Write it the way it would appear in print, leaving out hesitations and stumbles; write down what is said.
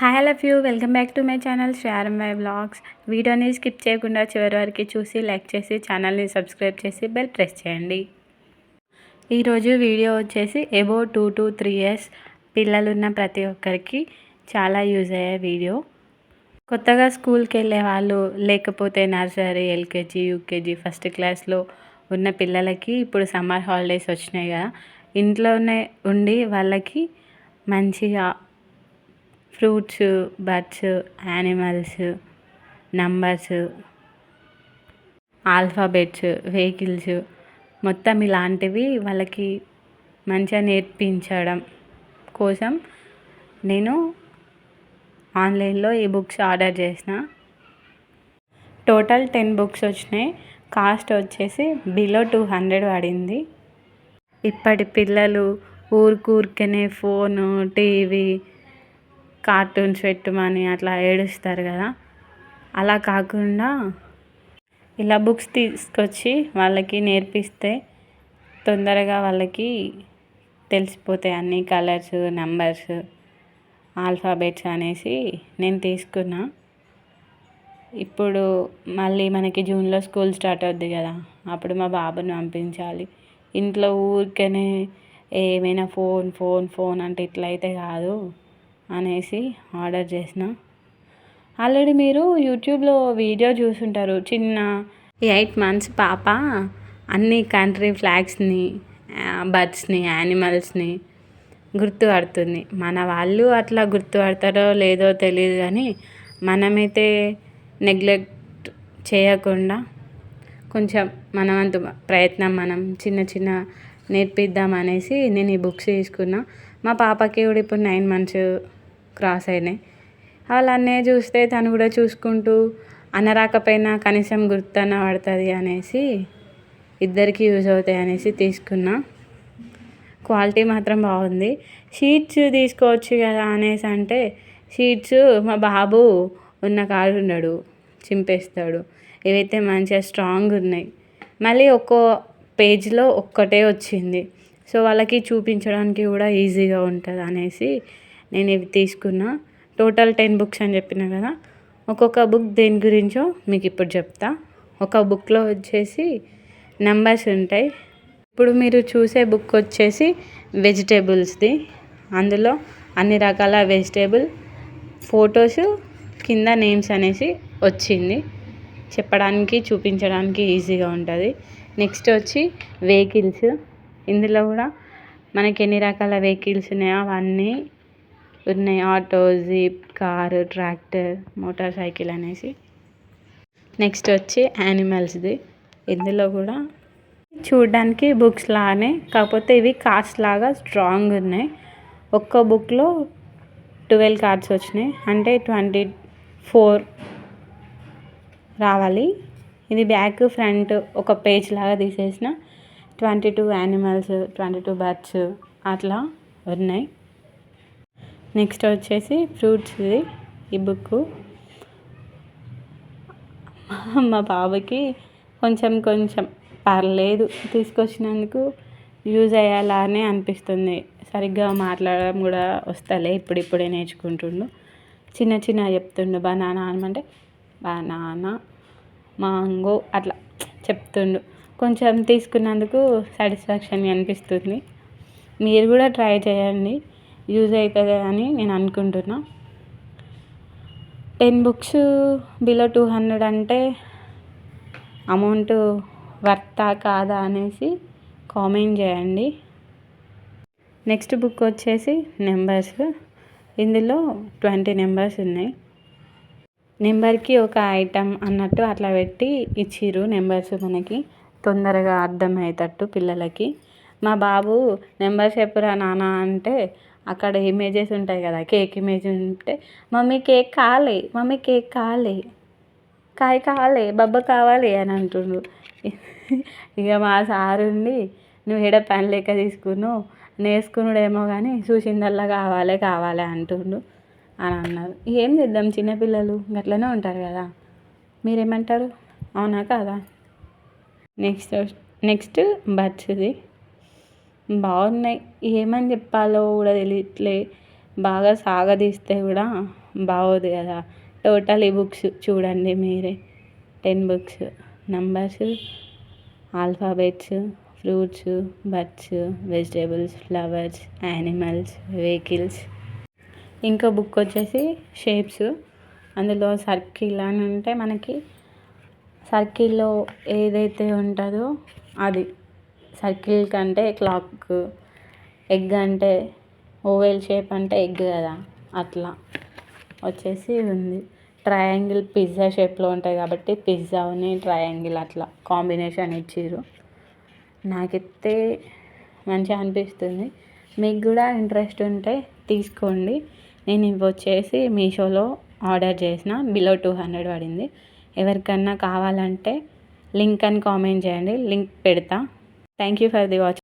Hi hello few welcome back to my channel శ్రేయారంభాయ్ blogs. వీడియోని స్కిప్ చేయకుండా చివరి వరకు చూసి లైక్ చేసి ఛానల్ని సబ్స్క్రైబ్ చేసి బెల్ ప్రెస్ చేయండి. ఈరోజు వీడియో వచ్చేసి అబౌవ్ 2 to 3 years పిల్లలున్న ప్రతి ఒక్కరికి చాలా యూజ్ అయ్యే వీడియో. కొత్తగా స్కూల్కి వెళ్ళే వాళ్ళు, లేకపోతే నర్సరీ, ఎల్కేజీ, యూకేజీ, ఫస్ట్ క్లాస్లో ఉన్న పిల్లలకి ఇప్పుడు సమ్మర్ హాలిడేస్ వచ్చినాయి కదా, ఇంట్లోనే ఉండి వాళ్ళకి మంచిగా fruits, birds, animals, numbers, alphabets, vehicles మొత్తం ఇలాంటివి వాళ్ళకి మంచిగా నేర్పించడం కోసం నేను ఆన్లైన్లో ఈ బుక్స్ ఆర్డర్ చేసిన. టోటల్ 10 బుక్స్ వచ్చినాయి. కాస్ట్ వచ్చేసి బిలో 200 పడింది. ఇప్పటి పిల్లలు ఊరికనే ఫోను, టీవీ, కార్టూన్స్ పెట్టమని అట్లా ఏడుస్తారు కదా, అలా కాకుండా ఇలా బుక్స్ తీసుకొచ్చి వాళ్ళకి నేర్పిస్తే తొందరగా వాళ్ళకి తెలిసిపోతాయి అన్ని కలర్స్, నెంబర్స్, ఆల్ఫాబెట్స్ అనేసి నేను తీసుకున్నా. ఇప్పుడు మళ్ళీ మనకి జూన్లో స్కూల్ స్టార్ట్ అవుద్ది కదా, అప్పుడు మా బాబుని పంపించాలి. ఇంట్లో ఊరికనే ఏమైనా ఫోన్ ఫోన్ ఫోన్ అంటే ఇట్లయితే కాదు అనేసి ఆర్డర్ చేసిన. ఆల్రెడీ మీరు యూట్యూబ్లో వీడియో చూసుంటారు. చిన్న 8 months పాప అన్ని కంట్రీ ఫ్లాగ్స్ని, బర్డ్స్ని, యానిమల్స్ని గుర్తుపడుతుంది. మన వాళ్ళు అట్లా గుర్తుపడతారో లేదో తెలియదు, కానీ మనమైతే నెగ్లెక్ట్ చేయకుండా కొంచెం మనవంతు ప్రయత్నం మనం చిన్న చిన్న నేర్పిద్దాం అనేసి నేను ఈ బుక్స్ తీసుకున్నా. మా పాపకి కూడా ఇప్పుడు 9 months క్రాస్ అయినాయి. వాళ్ళన్నే చూస్తే తను కూడా చూసుకుంటూ అనరాకపోయినా కనీసం గుర్తన్న పడుతుంది అనేసి, ఇద్దరికి యూజ్ అవుతాయి అనేసి తీసుకున్నా. క్వాలిటీ మాత్రం బాగుంది. షీట్స్ తీసుకోవచ్చు కదా అనేసి అంటే, షీట్స్ మా బాబు ఉన్న కాడు ఉండడు, చింపేస్తాడు. ఇవైతే మంచిగా స్ట్రాంగ్ ఉన్నాయి. మళ్ళీ ఒక్కో పేజ్లో ఒక్కటే వచ్చింది, సో వాళ్ళకి చూపించడానికి కూడా ఈజీగా ఉంటుంది అనేసి నేను ఇవి తీసుకున్నా. టోటల్ 10 బుక్స్ అని చెప్పిన కదా, ఒక్కొక్క బుక్ దేని గురించో మీకు ఇప్పుడు చెప్తా. ఒక బుక్లో వచ్చేసి నెంబర్స్ ఉంటాయి. ఇప్పుడు మీరు చూసే బుక్ వచ్చేసి వెజిటేబుల్స్ది. అందులో అన్ని రకాల వెజిటేబుల్ ఫొటోస్, కింద నేమ్స్ అనేసి వచ్చింది. చెప్పడానికి చూపించడానికి ఈజీగా ఉంటుంది. నెక్స్ట్ వచ్చి వెహికల్స్. ఇందులో కూడా మనకి ఎన్ని రకాల వెహికల్స్ ఉన్నాయో అవన్నీ ఉన్నాయి. Auto, jeep, car, tractor, motor cycle అనేసి. నెక్స్ట్ వచ్చి యానిమల్స్ది. ఇందులో కూడా చూడడానికి బుక్స్ లాగానే, కాకపోతే ఇవి కార్డ్స్ లాగా స్ట్రాంగ్ ఉన్నాయి. ఒక్క బుక్లో 12 కార్డ్స్ వచ్చినాయి, అంటే 24 రావాలి. ఇది బ్యాక్ ఫ్రంట్ ఒక పేజ్ లాగా తీసేసిన 22 యానిమల్స్, 22 బర్డ్స్ అట్లా ఉన్నాయి. నెక్స్ట్ వచ్చేసి ఫ్రూట్స్ది ఈ బుక్. మా బాబుకి కొంచెం పర్లేదు, తీసుకొచ్చినందుకు యూజ్ అయ్యేలానే అనిపిస్తుంది. సరిగ్గా మాట్లాడడం కూడా వస్తలే, ఇప్పుడిప్పుడే నేర్చుకుంటుండు. చిన్న చెప్తుండు. బనానా అనమంటే బనానా, మాంగో అట్లా చెప్తుండు. కొంచెం తీసుకున్నందుకు సాటిస్ఫాక్షన్ అనిపిస్తుంది. మీరు కూడా ట్రై చేయండి, యూజ్ అవుతుంది అని నేను అనుకుంటున్నా. 10 బుక్స్ బిలో 200 అంటే అమౌంట్ వర్తా కాదా అనేసి కామెంట్ చేయండి. నెక్స్ట్ బుక్ వచ్చేసి నెంబర్స్. ఇందులో 20 నెంబర్స్ ఉన్నాయి. నెంబర్కి ఒక ఐటమ్ అన్నట్టు అట్లా పెట్టి ఇచ్చిర్రు నెంబర్స్, మనకి తొందరగా అర్థమయ్యేటట్టు పిల్లలకి. మా బాబు నెంబర్స్ చెప్పురా నాన్న అంటే, అక్కడ ఇమేజెస్ ఉంటాయి కదా, కేక్ ఇమేజ్ ఉంటే మమ్మీ కేక్ కావాలి, మమ్మీ కేక్ కావాలి, కాయ కావాలి, బబ్బ కావాలి అని అంటుండు. ఇక మా సారు ఉండి, నువ్వు ఏడ పని లెక్క తీసుకున్నావు, నేర్చుకున్నాడేమో కానీ చూసిందల్లా కావాలి కావాలి అంటుండు అని అన్నారు. ఏం చేద్దాం, చిన్నపిల్లలు అట్లనే ఉంటారు కదా, మీరేమంటారు, అవునా కాదా? నెక్స్ట్ బర్డ్స్ది. బాగున్నాయి, ఏమని చెప్పాలో కూడా తెలియట్లే. బాగా సాగదీస్తే కూడా బాగోదు కదా. టోటల్ ఈ బుక్స్ చూడండి మీరే, 10 books, numbers, alphabets, fruits, birds, vegetables, flowers, animals, vehicles. ఇంకో బుక్ వచ్చేసి షేప్స్. అందులో సర్కిల్ అని ఉంటే మనకి సర్కిల్లో ఏదైతే ఉంటుందో అది, సర్కిల్ కంటే క్లాక్, ఎగ్ అంటే ఓవెల్ షేప్ అంటే ఎగ్ కదా, అట్లా వచ్చేసి ఉంది. ట్రయాంగిల్ పిజ్జా షేప్లో ఉంటాయి కాబట్టి పిజ్జాని ట్రయాంగిల్ అట్లా కాంబినేషన్ ఇచ్చిర్రు. నాకైతే మంచిగా అనిపిస్తుంది. మీకు కూడా ఇంట్రెస్ట్ ఉంటే తీసుకోండి. నేను ఇవి వచ్చేసి మీషోలో ఆర్డర్ చేసిన, బిలో 200 పడింది. ఎవరికన్నా కావాలంటే లింక్ అని కామెంట్ చేయండి, లింక్ పెడతా. Thank you for the watch.